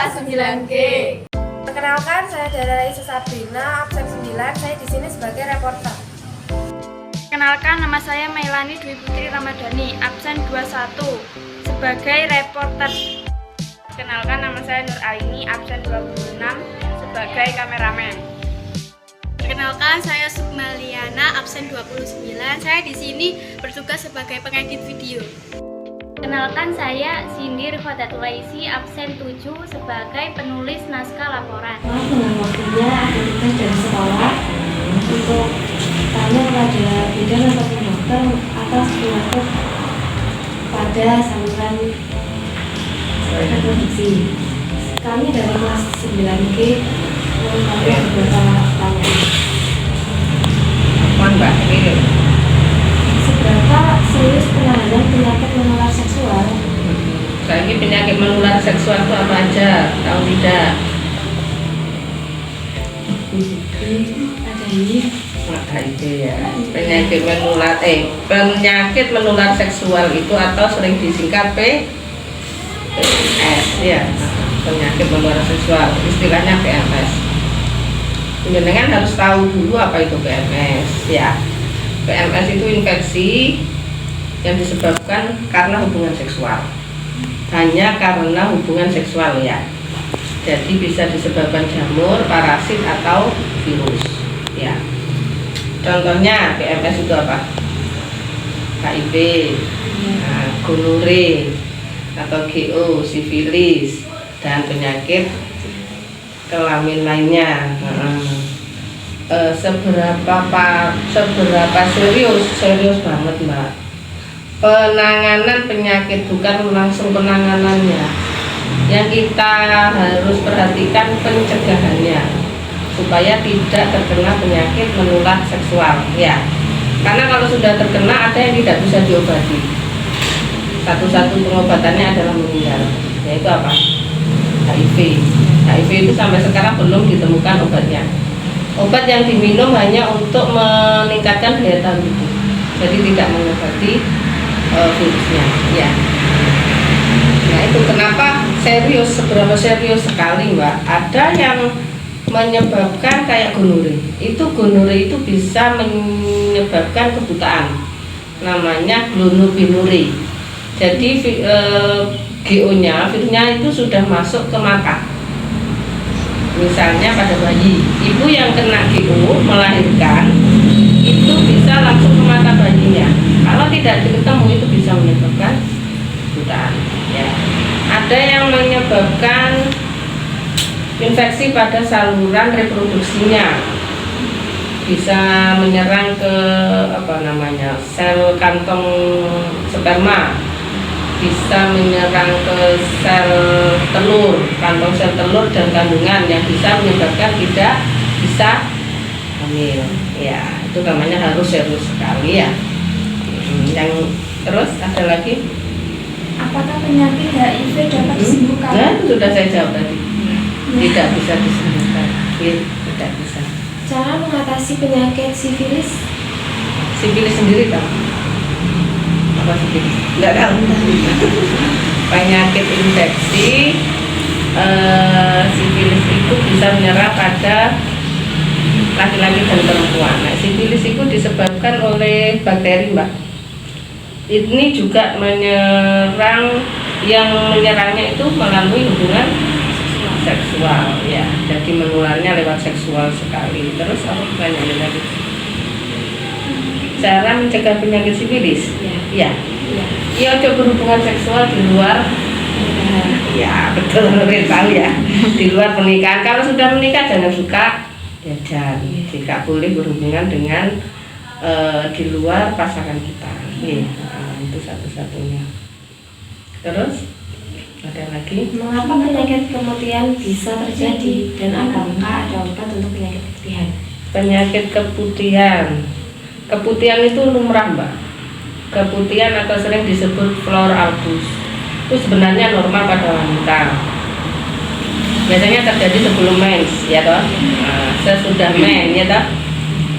kelas 9G. Perkenalkan, saya Dara Raisa Sabrina, absen 9. Saya di sini sebagai reporter. Perkenalkan, nama saya Mailani Dwi Putri Ramadhani, absen 21 sebagai reporter. Perkenalkan, nama saya Nur Aini, absen 26 sebagai kameramen. Perkenalkan, saya Sukmaliana, absen 29. Saya di sini bertugas sebagai pengedit video. Perkenalkan, saya Cindy Rifatulaisi, absen 7 sebagai penulis naskah laporan. Dengan waktunya ada tugas dari sekolah untuk tanya kepada bidan ataupun dokter atas perilaku pada saluran reproduksi. Kami dari kelas 9G mengambil beberapa pertanyaan. Mbak, Seberapa serius penanganan penyakit menular seksual? saya ini penyakit menular seksual itu apa aja? Tahu tidak? Ada ini. HIV ya. Penyakit menular seksual itu atau sering disingkat PMS ya. Penyakit menular seksual, istilahnya PMS. Jenengan harus tahu dulu apa itu PMS ya. PMS itu infeksi yang disebabkan karena hubungan seksual. Hanya karena hubungan seksual ya. Jadi bisa disebabkan jamur, parasit atau virus ya. Contohnya PMS itu apa? HIV, gonore atau GO, sifilis, dan penyakit kelamin lainnya. Seberapa serius banget Mbak penanganan penyakit, bukan langsung penanganannya. Yang kita harus perhatikan pencegahannya supaya tidak terkena penyakit menular seksual ya. Karena kalau sudah terkena ada yang tidak bisa diobati. Satu-satu pengobatannya adalah meninggal, yaitu apa? HIV. HIV itu sampai sekarang belum ditemukan obatnya. Obat yang diminum hanya untuk meningkatkan daya tahan tubuh, jadi tidak mengobati virusnya ya. Nah itu kenapa serius, seberapa serius sekali Mbak. Ada yang menyebabkan kayak gonore. Gonore itu bisa menyebabkan kebutaan, namanya glonopinure. Jadi GO-nya, virusnya itu sudah masuk ke mata. Misalnya pada bayi, ibu yang kena GO melahirkan itu bisa langsung ke mata bayinya. Kalau tidak ketemu itu bisa menyebabkan kebutaan ya. Ada yang menyebabkan infeksi pada saluran reproduksinya, bisa menyerang ke sel kantong sperma, bisa menyerang ke sel telur, kantong sel telur dan kandungan, yang bisa menyebabkan tidak bisa hamil ya. Itu namanya harus serius sekali ya. Yang terus ada lagi, Apakah penyakit HIV dapat disembuhkan? nah itu sudah saya jawab tadi. Tidak bisa disembuhkan, tidak bisa. Cara mengatasi penyakit sifilis? Sifilis sendiri tahu? Apa sifilis? Enggak tahu. Penyakit infeksi sifilis itu bisa menyerang pada laki-laki dan perempuan. Nah, sifilis itu disebabkan oleh bakteri Mbak. Ini juga menyerang, yang menyerangnya itu melalui hubungan seksual ya. Jadi menularnya lewat seksual sekali. Terus apa pertanyaannya tadi? Cara mencegah penyakit sifilis? Ya. Ya, coba berhubungan seksual di luar. Ya, betul tahu ya. Di luar pernikahan. Kalau sudah menikah jangan suka jajan. Jika boleh berhubungan dengan di luar pasangan kita. Itu satu-satunya. Terus ada lagi, Mengapa penyakit kematian bisa terjadi dan apakah ada obat untuk penyakit keputihan? penyakit keputihan itu lumrah Mbak. Keputihan atau sering disebut flor albus itu sebenarnya normal pada wanita. Biasanya terjadi sebelum mens ya toh. Sesudah mens ya toh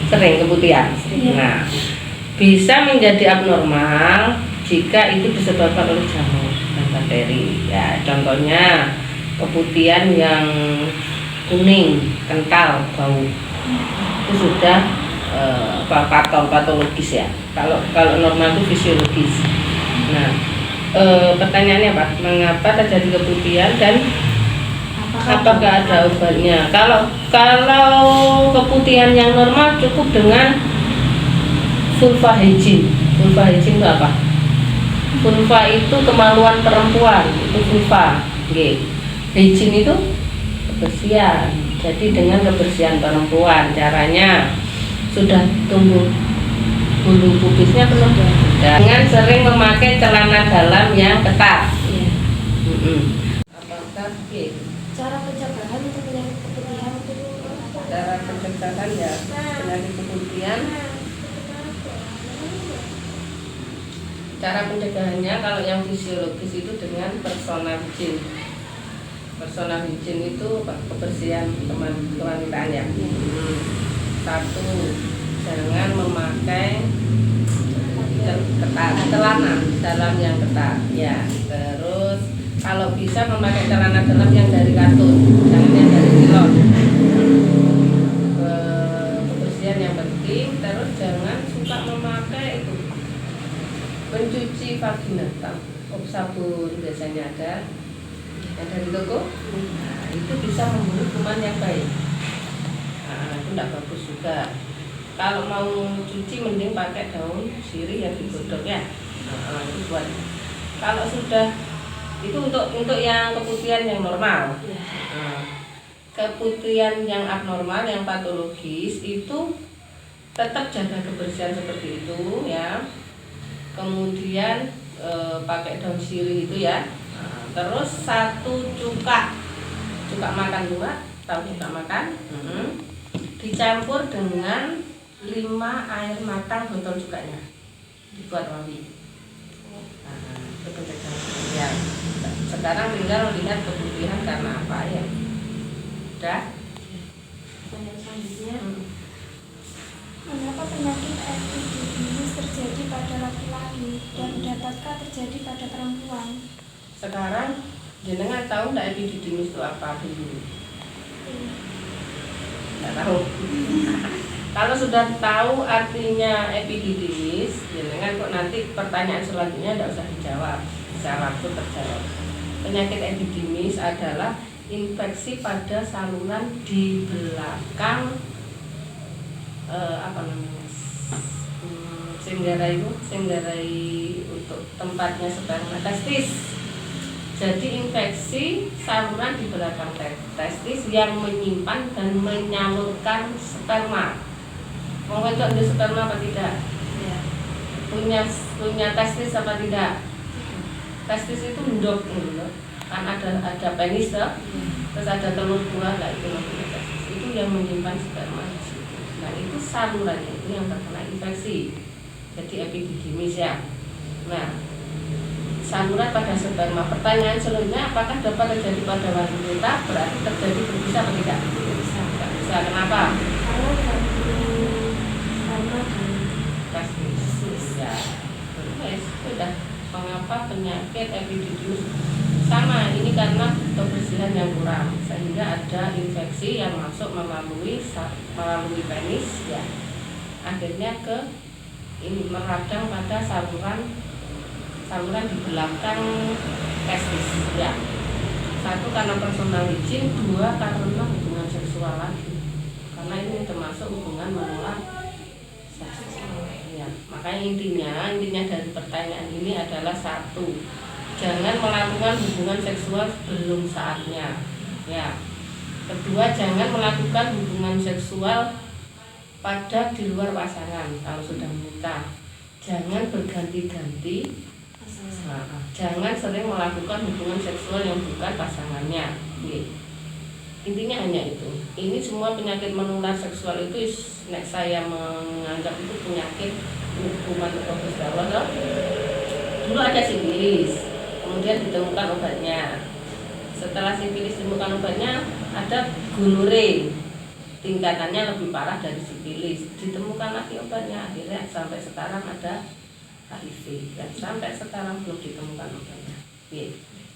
sering keputihan. Nah, bisa menjadi abnormal jika itu disebabkan oleh jamur dan bakteri. Ya, contohnya keputihan yang kuning kental bau, itu sudah patologis ya. Kalau normal itu fisiologis. Nah, pertanyaannya apa? Mengapa terjadi keputihan dan apakah ada obatnya? Kalau keputihan yang normal cukup dengan vulva hygiene. Vulva hygiene itu apa? Vulva itu kemaluan perempuan, itu vulva. Hygiene itu kebersihan. Jadi dengan kebersihan perempuan, caranya sudah tumbuh bulu pubisnya belum? Dengan sering memakai celana dalam yang ketat. Apakah Cara pencegahan untuk penyakit keputihan itu apa? cara pencegahan ya penyakit keputihan? Cara pencegahannya kalau yang fisiologis itu dengan personal hygiene. Personal hygiene itu kebersihan kewanitaan ya. Satu, jangan memakai celana dalam yang ketat ya. Terus kalau bisa memakai celana dalam yang dari katun, jangan yang dari nilon. Kebersihan yang penting. Terus jangan suka memakai itu pencuci vagina, sabun biasanya ada yang dari toko. Nah, itu bisa membunuh kuman yang baik. Nah, itu tidak bagus juga. Kalau mau cuci mending pakai daun sirih yang digodok ya. Nah, itu buat. Kalau sudah itu untuk yang keputihan yang normal. Nah, keputihan yang abnormal yang patologis itu tetap jaga kebersihan seperti itu ya. Kemudian pakai daun sirih itu ya. Nah, terus satu cuka makan juga, tahu cuka makan? Dicampur dengan 5 air matang botol cukanya, dibuat wangi. Nah, itu pencegahan ya. Sekarang tinggal lihat keputihan karena apa ya. Udah. Pertanyaan selanjutnya, Mengapa penyakit epididymis terjadi pada laki-laki dan dapatkah terjadi pada perempuan? Sekarang jenengan tahu nggak epididymis itu apa dulu? Nggak tahu. Kalau sudah tahu artinya epididymis, jenengan kok nanti pertanyaan selanjutnya nggak usah dijawab, bisa langsung terjawab. Penyakit epididymis adalah infeksi pada saluran di belakang senggarai untuk tempatnya sperma testis. Jadi infeksi saluran di belakang testis yang menyimpan dan menyalurkan sperma. Mau itu ada sperma apa tidak? ya. Punya testis apa tidak? Testis itu ndok gitu. Kan ada penis toh? Terus ada telur buah, lah itu namanya testis. Itu yang menyimpan sperma di situ. Nah, itu salurannya itu yang terkena infeksi. Jadi epididymis ya. Nah, saluran pada sperma. Pertanyaan selanjutnya, apakah dapat terjadi pada wanita? Berarti terjadi berbisa atau tidak? Tidak bisa. Kenapa? Karena karena Testis ya. Terus sudah. Mengapa penyakit epididymis? Sama, ini karena kebersihan yang kurang sehingga ada infeksi yang masuk melalui penis ya. Akhirnya ini meradang pada saluran di belakang testis ya. Satu karena personal hygiene, dua karena hubungan seksual lagi. Karena ini termasuk hubungan menular seksual ya. Makanya intinya dari pertanyaan ini adalah satu, jangan melakukan hubungan seksual sebelum saatnya ya. Kedua, jangan melakukan hubungan seksual pada di luar pasangan kalau sudah menikah. Jangan berganti-ganti. Jangan sering melakukan hubungan seksual yang bukan pasangannya. Intinya hanya itu. Ini semua penyakit menular seksual itu saya menganggap itu penyakit hukuman Allah. Dulu ada sifilis, kemudian ditemukan obatnya. Setelah sifilis ditemukan obatnya, ada gonorrhea, tingkatannya lebih parah dari sifilis, ditemukan lagi obatnya. Akhirnya sampai sekarang ada HIV dan sampai sekarang belum ditemukan obatnya.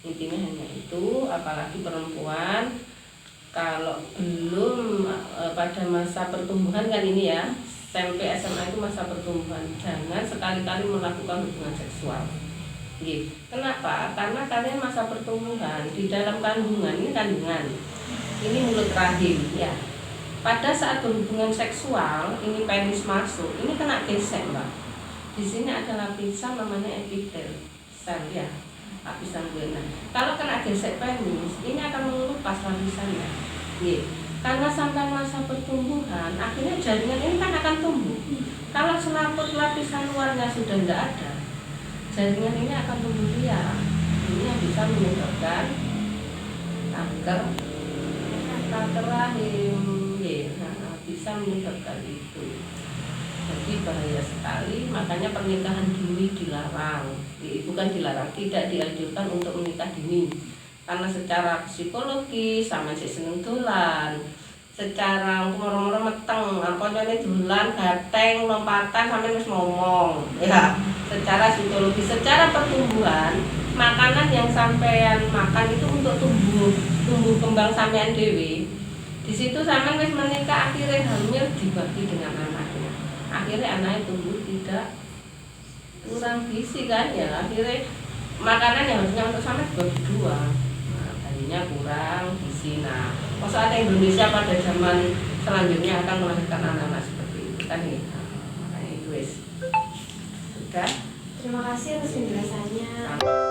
Intinya hanya itu. Apalagi perempuan kalau belum pada masa pertumbuhan kan ini ya, SMP SMA itu masa pertumbuhan, jangan sekali-kali melakukan hubungan seksual. Gitu. Kenapa? Karena kalian masa pertumbuhan di dalam kandungan, ini kandungan, ini mulut rahim ya. Pada saat berhubungan seksual, ini penis masuk, ini kena gesek mbak. Di sini ada lapisan namanya epitel sel ya, lapisan buena. Kalau kena gesek penis, ini akan mengelupas lapisannya. Gitu. Karena sampai masa pertumbuhan, akhirnya jaringan ini kan akan tumbuh. Kalau selaput lapisan luarnya sudah tidak ada, jaringan ini akan tumbuh liar. Ini yang bisa menyebabkan kanker rahim, bisa menyebabkan itu. Jadi bahaya sekali, makanya pernikahan dini dilarang. Bukan dilarang, tidak dianjurkan untuk menikah dini. Karena secara psikologis sama si sentulan, secara umur-umur meteng, konyolnya dulan, gateng, lompatan sampai wis ngomong. Ya, secara psikologis, secara pertumbuhan, makanan yang sampean makan itu untuk tumbuh kembang sampean dewi. Di situ sampean wis menikah, akhirnya hamil dibagi dengan anaknya. Akhirnya anaknya tumbuh tidak kurang gizi kan ya. Akhirnya makanan yang harusnya untuk sampean dibagi dua. Kurang gizi. Nah, masalah Indonesia pada zaman selanjutnya akan melahirkan anak-anak seperti itu kan ya. Makanya itu sudah. Terima kasih atas penjelasannya.